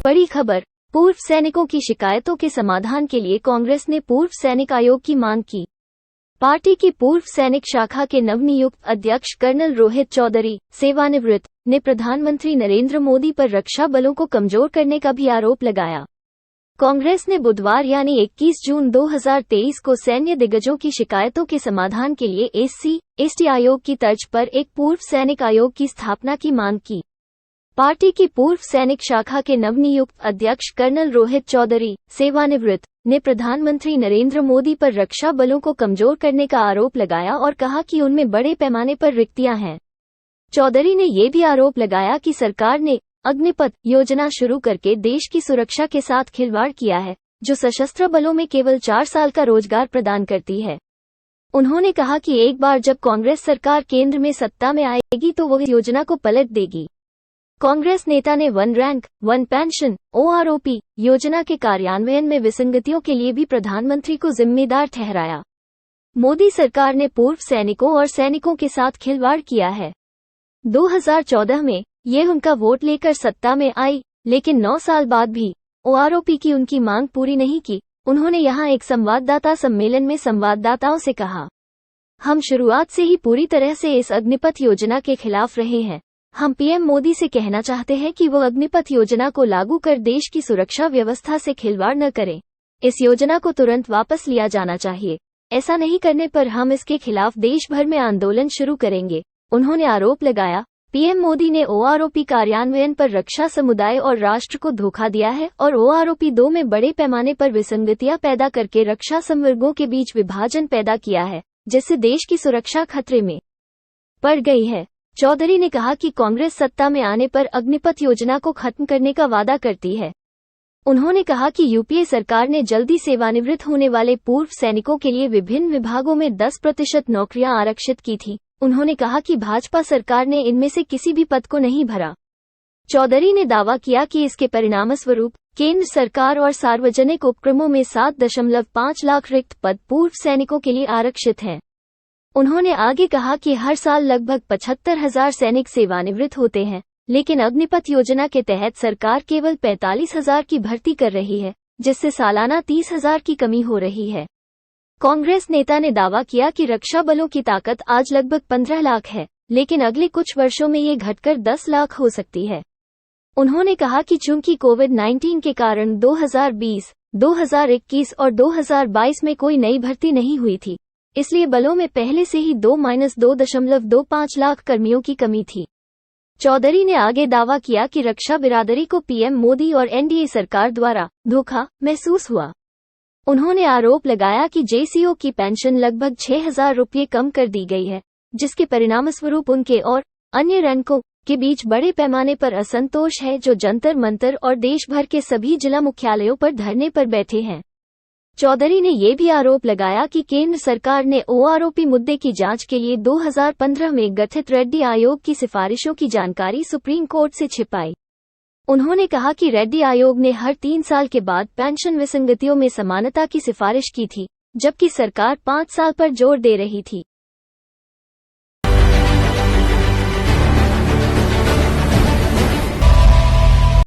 बड़ी खबर, पूर्व सैनिकों की शिकायतों के समाधान के लिए कांग्रेस ने पूर्व सैनिक आयोग की मांग की। पार्टी की पूर्व सैनिक शाखा के नवनियुक्त अध्यक्ष कर्नल रोहित चौधरी, सेवानिवृत्त, ने प्रधानमंत्री नरेंद्र मोदी पर रक्षा बलों को कमजोर करने का भी आरोप लगाया। कांग्रेस ने बुधवार यानी 21 जून 2023 को सैन्य दिग्गजों की शिकायतों के समाधान के लिए SC/ST आयोग की तर्ज पर एक पूर्व सैनिक आयोग की स्थापना की मांग की। पार्टी की पूर्व सैनिक शाखा के नवनियुक्त अध्यक्ष कर्नल रोहित चौधरी, सेवानिवृत्त, ने प्रधानमंत्री नरेंद्र मोदी पर रक्षा बलों को कमजोर करने का आरोप लगाया और कहा कि उनमें बड़े पैमाने पर रिक्तियां हैं। चौधरी ने ये भी आरोप लगाया कि सरकार ने अग्निपथ योजना शुरू करके देश की सुरक्षा के साथ खिलवाड़ किया है, जो सशस्त्र बलों में केवल 4 साल का रोजगार प्रदान करती है। उन्होंने कहा कि एक बार जब कांग्रेस सरकार केंद्र में सत्ता में आएगी तो वो इस योजना को पलट देगी। कांग्रेस नेता ने one rank one pension OROP योजना के कार्यान्वयन में विसंगतियों के लिए भी प्रधानमंत्री को जिम्मेदार ठहराया। मोदी सरकार ने पूर्व सैनिकों और सैनिकों के साथ खिलवाड़ किया है। 2014 में ये उनका वोट लेकर सत्ता में आई, लेकिन 9 साल बाद भी OROP की उनकी मांग पूरी नहीं की। उन्होंने यहां एक संवाददाता सम्मेलन में संवाददाताओं से कहा, हम शुरुआत से ही पूरी तरह से इस अग्निपथ योजना के खिलाफ रहे हैं। हम PM मोदी से कहना चाहते हैं कि वो अग्निपथ योजना को लागू कर देश की सुरक्षा व्यवस्था से खिलवाड़ न करें। इस योजना को तुरंत वापस लिया जाना चाहिए। ऐसा नहीं करने पर हम इसके खिलाफ देश भर में आंदोलन शुरू करेंगे। उन्होंने आरोप लगाया, PM मोदी ने OROP कार्यान्वयन पर रक्षा समुदाय और राष्ट्र को धोखा दिया है और OROP 2 में बड़े पैमाने पर विसंगतियां पैदा करके रक्षा संवर्गों के बीच विभाजन पैदा किया है, जिससे देश की सुरक्षा खतरे में पड़ गई है। चौधरी ने कहा कि कांग्रेस सत्ता में आने पर अग्निपथ योजना को खत्म करने का वादा करती है। उन्होंने कहा कि UPA सरकार ने जल्दी सेवानिवृत्त होने वाले पूर्व सैनिकों के लिए विभिन्न विभागों में 10% नौकरियां आरक्षित की थी। उन्होंने कहा कि भाजपा सरकार ने इनमें से किसी भी पद को नहीं भरा। चौधरी ने दावा किया कि इसके परिणामस्वरूप केंद्र सरकार और सार्वजनिक उपक्रमों में 7.5 लाख रिक्त पद पूर्व सैनिकों के लिए आरक्षित हैं। उन्होंने आगे कहा कि हर साल लगभग 75,000 सैनिक सेवानिवृत्त होते हैं, लेकिन अग्निपथ योजना के तहत सरकार केवल 45,000 की भर्ती कर रही है, जिससे सालाना 30,000 की कमी हो रही है। कांग्रेस नेता ने दावा किया कि रक्षा बलों की ताकत आज लगभग 15 लाख है, लेकिन अगले कुछ वर्षों में ये घटकर 10 लाख हो सकती है। उन्होंने कहा कि चूंकि कोविड-19 के कारण 2020, 2021 और 2022 में कोई नई भर्ती नहीं हुई थी, इसलिए बलों में पहले से ही 2-2.25 लाख कर्मियों की कमी थी। चौधरी ने आगे दावा किया कि रक्षा बिरादरी को PM मोदी और NDA सरकार द्वारा धोखा महसूस हुआ। उन्होंने आरोप लगाया कि JCO की पेंशन लगभग 6,000 रुपये कम कर दी गई है, जिसके परिणामस्वरूप उनके और अन्य रैंकों के बीच बड़े पैमाने पर असंतोष है, जो जंतर मंतर और देश भर के सभी जिला मुख्यालयों पर धरने पर बैठे हैं। चौधरी ने यह भी आरोप लगाया कि केंद्र सरकार ने OROP मुद्दे की जांच के लिए 2015 में गठित रेड्डी आयोग की सिफारिशों की जानकारी सुप्रीम कोर्ट से छिपाई। उन्होंने कहा कि रेड्डी आयोग ने हर 3 साल के बाद पेंशन विसंगतियों में समानता की सिफारिश की थी, जबकि सरकार 5 साल पर जोर दे रही थी।